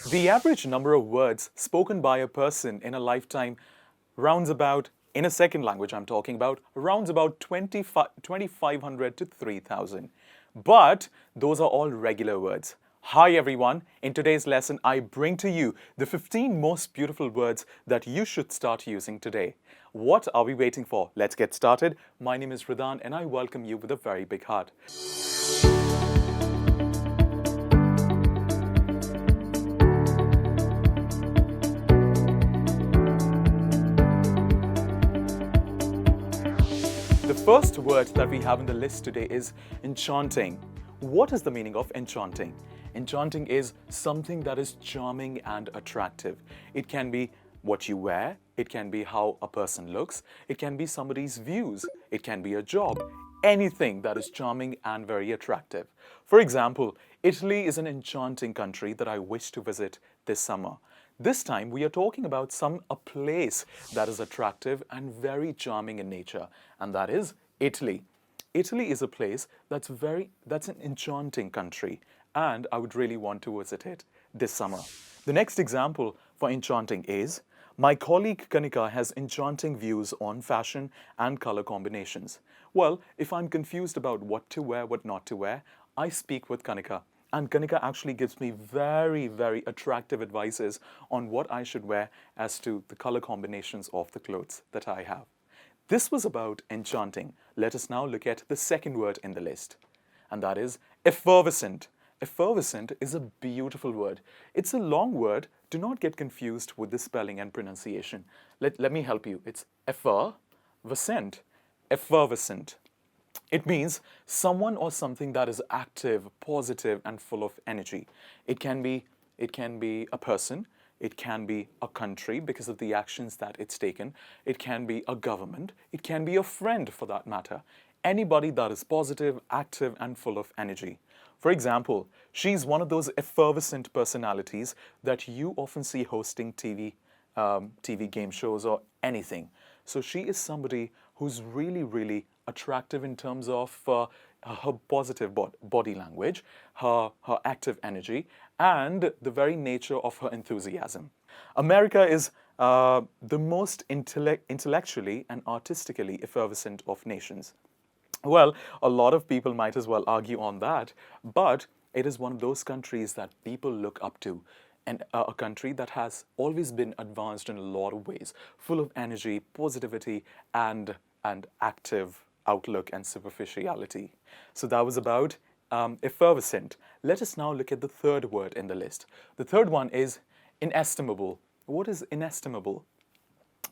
The average number of words spoken by a person in a lifetime rounds about, in a second language I'm talking about, rounds about 2,500 to 3,000. But those are all regular words. Hi everyone, in today's lesson I bring to you the 15 most beautiful words that you should start using today. What are we waiting for? Let's get started. My name is Hridhaan and I welcome you with a very big heart. The first word that we have in the list today is enchanting. What is the meaning of enchanting? Enchanting is something that is charming and attractive. It can be what you wear, it can be how a person looks, it can be somebody's views, it can be a job, anything that is charming and very attractive. For example, Italy is an enchanting country that I wish to visit this summer. This time we are talking about a place that is attractive and very charming in nature, and that is Italy. Italy is a place that's an enchanting country, and I would really want to visit it this summer. The next example for enchanting is, my colleague Kanika has enchanting views on fashion and color combinations. Well, if I'm confused about what to wear, what not to wear, I speak with Kanika. And Kanika actually gives me very, very attractive advices on what I should wear as to the color combinations of the clothes that I have. This was about enchanting. Let us now look at the second word in the list, and that is effervescent. Effervescent is a beautiful word. It's a long word. Do not get confused with the spelling and pronunciation. Let me help you. It's effervescent. Effervescent. It means someone or something that is active, positive, and full of energy. It can be a person, it can be a country because of the actions that it's taken, it can be a government, it can be a friend for that matter. Anybody that is positive, active, and full of energy. For example, she's one of those effervescent personalities that you often see hosting TV game shows or anything. So she is somebody who's really, really attractive in terms of her positive body language, her active energy, and the very nature of her enthusiasm. America is the most intellectually and artistically effervescent of nations. Well, a lot of people might as well argue on that, but it is one of those countries that people look up to, and a country that has always been advanced in a lot of ways, full of energy, positivity, and active outlook and superficiality. So that was about effervescent. Let us now look at the third word in the list. The third one is inestimable. What is inestimable?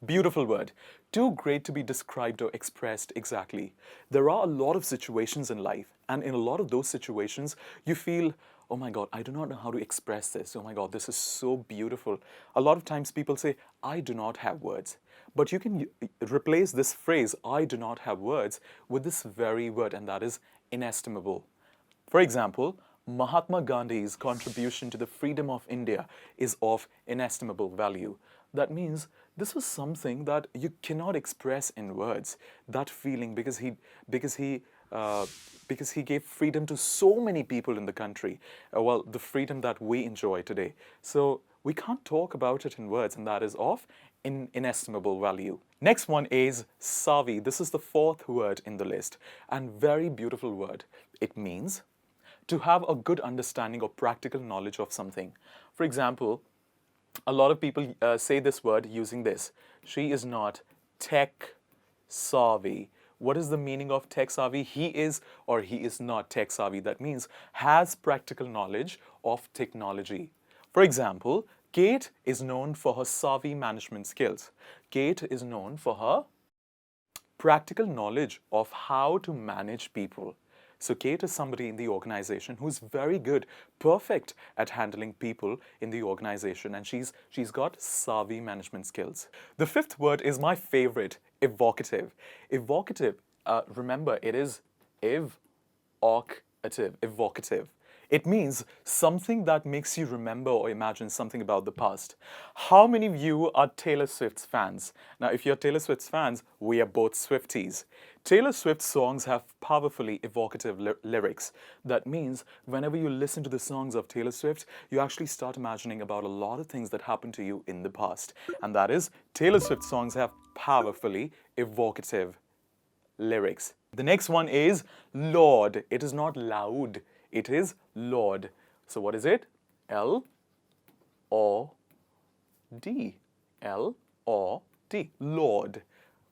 Beautiful word. Too great to be described or expressed exactly. There are a lot of situations in life, and in a lot of those situations, you feel, oh my God, I do not know how to express this. Oh my God, this is so beautiful. A lot of times people say, I do not have words. But you can replace this phrase, I do not have words, with this very word, and that is inestimable. For example, Mahatma Gandhi's contribution to the freedom of India is of inestimable value. That means this was something that you cannot express in words, that feeling, because he gave freedom to so many people in the country. Well, the freedom that we enjoy today. So we can't talk about it in words, and that is of inestimable value. Next one is savvy. This is the fourth word in the list, and very beautiful word. It means to have a good understanding or practical knowledge of something. For example, a lot of people say this word using this. She is not tech savvy. What is the meaning of tech savvy? He is or he is not tech savvy. That means has practical knowledge of technology. For example, Kate is known for her savvy management skills. Kate is known for her practical knowledge of how to manage people. So Kate is somebody in the organization who's very good, perfect at handling people in the organization, and she's got savvy management skills. The fifth word is my favorite, evocative. Evocative, remember, it is evocative. Evocative. It means something that makes you remember or imagine something about the past. How many of you are Taylor Swift's fans? Now, if you're Taylor Swift's fans, we are both Swifties. Taylor Swift's songs have powerfully evocative lyrics. That means whenever you listen to the songs of Taylor Swift, you actually start imagining about a lot of things that happened to you in the past. And that is, Taylor Swift songs have powerfully evocative lyrics. The next one is Lord. It is not loud. It is Lord. So what is it? L or D. L or D. Lord.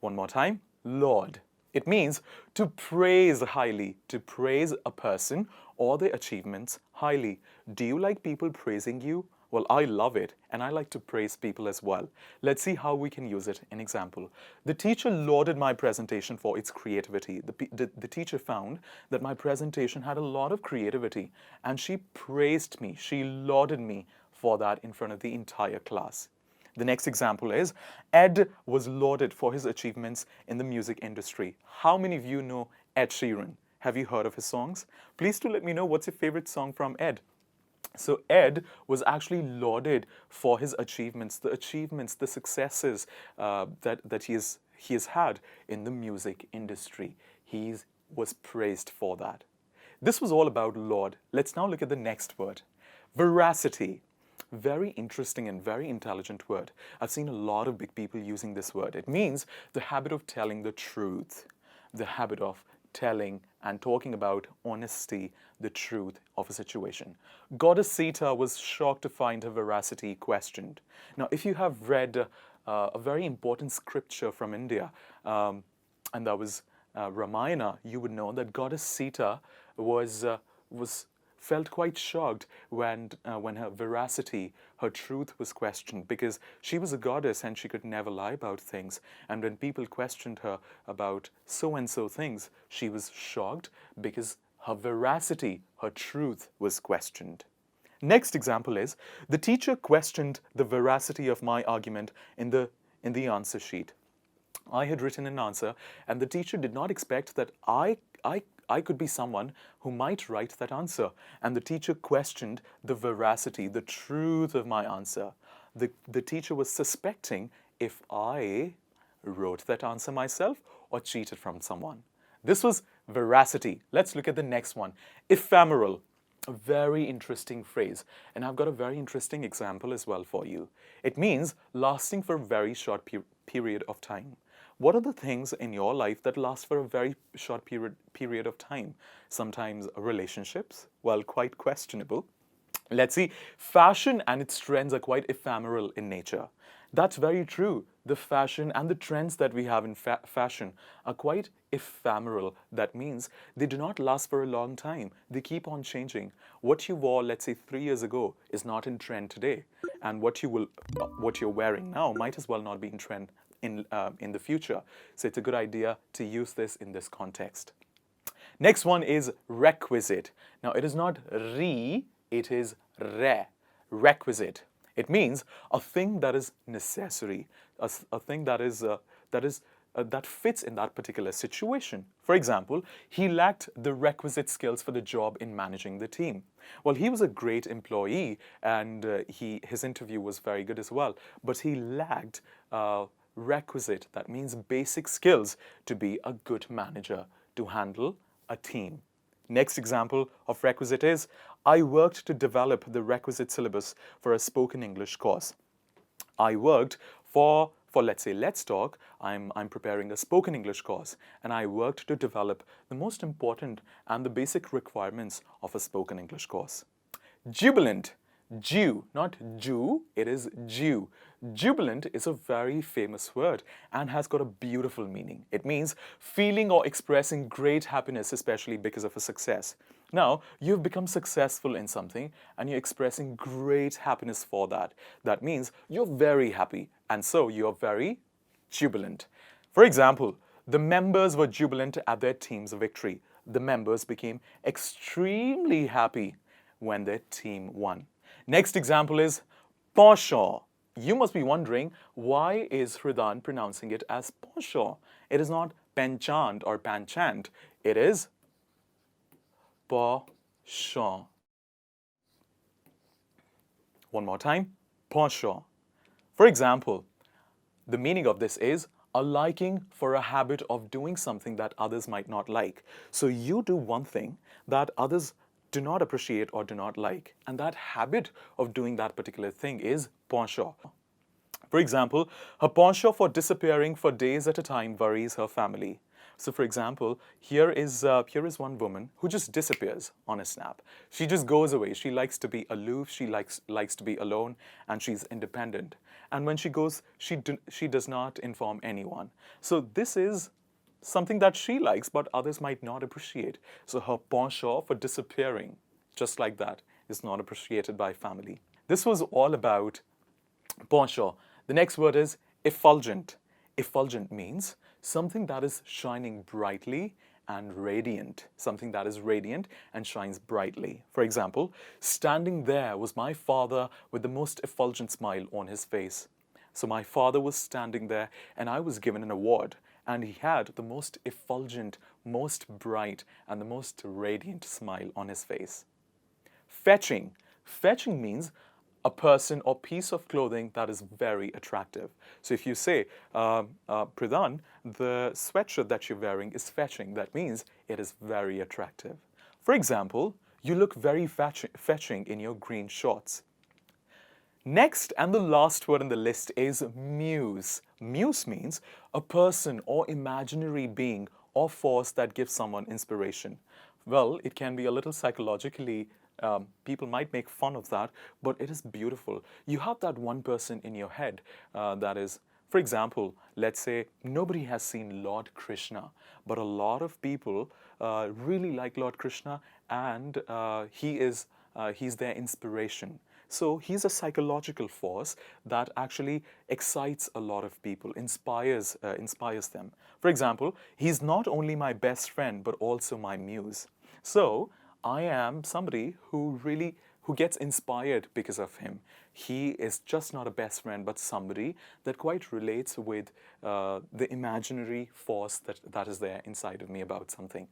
One more time. Lord. It means to praise highly, to praise a person or their achievements highly. Do you like people praising you? Well, I love it, and I like to praise people as well. Let's see how we can use it in example. The teacher lauded my presentation for its creativity. The teacher found that my presentation had a lot of creativity, and she praised me, she lauded me for that in front of the entire class. The next example is, Ed was lauded for his achievements in the music industry. How many of you know Ed Sheeran? Have you heard of his songs? Please do let me know what's your favorite song from Ed. So Ed was actually lauded for his achievements, the successes that he has had in the music industry. He was praised for that. This was all about laud. Let's now look at the next word. Veracity. Very interesting and very intelligent word. I've seen a lot of big people using this word. It means the habit of telling the truth, the habit of telling and talking about honesty, the truth of a situation. Goddess Sita was shocked to find her veracity questioned. Now, if you have read a very important scripture from India, and that was Ramayana, you would know that Goddess Sita felt quite shocked when her veracity, her truth was questioned, because she was a goddess and she could never lie about things. And when people questioned her about so-and-so things, she was shocked because her veracity, her truth was questioned. Next example is, the teacher questioned the veracity of my argument in the answer sheet. I had written an answer, and the teacher did not expect that I could be someone who might write that answer. And the teacher questioned the veracity, the truth of my answer. The teacher was suspecting if I wrote that answer myself or cheated from someone. This was veracity. Let's look at the next one. Ephemeral. A very interesting phrase. And I've got a very interesting example as well for you. It means lasting for a very short period of time. What are the things in your life that last for a very short period of time? Sometimes relationships, well, quite questionable. Let's see, fashion and its trends are quite ephemeral in nature. That's very true. The fashion and the trends that we have in fashion are quite ephemeral. That means they do not last for a long time. They keep on changing. What you wore, let's say, 3 years ago is not in trend today. And what you're wearing now might as well not be in trend in the future. So it's a good idea to use this in this context. Next one is requisite. Now, it is not re, it is re. Requisite. It means a thing that is necessary, a thing that fits in that particular situation. For example, he lacked the requisite skills for the job in managing the team. Well, he was a great employee, and his interview was very good as well, but he lacked requisite, that means basic skills, to be a good manager, to handle a team. Next example of requisite is, I worked to develop the requisite syllabus for a spoken English course. I worked for let's say, Let's Talk, I'm preparing a spoken English course, and I worked to develop the most important and the basic requirements of a spoken English course. Jubilant. Jew, not Jew, it is Jew. Jubilant is a very famous word and has got a beautiful meaning. It means feeling or expressing great happiness, especially because of a success. Now, you've become successful in something and you're expressing great happiness for that. That means you're very happy, and so you're very jubilant. For example, the members were jubilant at their team's victory. The members became extremely happy when their team won. Next example is penchant. You must be wondering, why is Hridhaan pronouncing it as penchant? It is not penchant or panchant. It is penchant. One more time, penchant. For example, the meaning of this is a liking for a habit of doing something that others might not like. So you do one thing that others do not appreciate or do not like, and that habit of doing that particular thing is penchant. For example, her penchant for disappearing for days at a time worries her family. So for example, here is one woman who just disappears on a snap. She just goes away. She likes to be aloof, she likes to be alone, and she's independent. And when she goes, she does not inform anyone. So this is something that she likes, but others might not appreciate. So her penchant for disappearing, just like that, is not appreciated by family. This was all about penchant. The next word is effulgent. Effulgent means something that is shining brightly and radiant. Something that is radiant and shines brightly. For example, standing there was my father with the most effulgent smile on his face. So my father was standing there and I was given an award, and he had the most effulgent, most bright, and the most radiant smile on his face. Fetching. Fetching means a person or piece of clothing that is very attractive. So if you say, Hridhaan, the sweatshirt that you're wearing is fetching, that means it is very attractive. For example, you look very fetching in your green shorts. Next and the last word on the list is muse. Muse means a person or imaginary being or force that gives someone inspiration. Well, it can be a little psychologically, people might make fun of that, but it is beautiful. You have that one person in your head that is, for example, let's say nobody has seen Lord Krishna, but a lot of people really like Lord Krishna, and he's their inspiration. So he's a psychological force that actually excites a lot of people, inspires them. For example, he's not only my best friend, but also my muse. So I am somebody who gets inspired because of him. He is just not a best friend, but somebody that quite relates with the imaginary force that is there inside of me about something.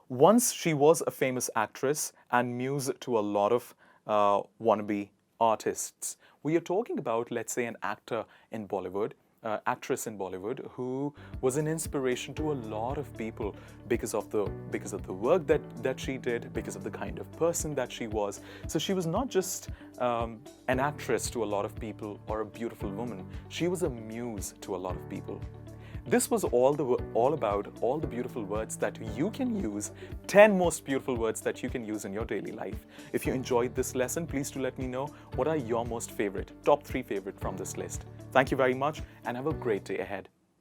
Once she was a famous actress and muse to a lot of wannabe artists. We are talking about, let's say, an actor in Bollywood, actress in Bollywood, who was an inspiration to a lot of people because of the work that she did, because of the kind of person that she was. So she was not just an actress to a lot of people or a beautiful woman. She was a muse to a lot of people. This was all about all the beautiful words that you can use, 10 most beautiful words that you can use in your daily life. If you enjoyed this lesson, please do let me know what are your most favorite, top 3 favorite from this list. Thank you very much and have a great day ahead.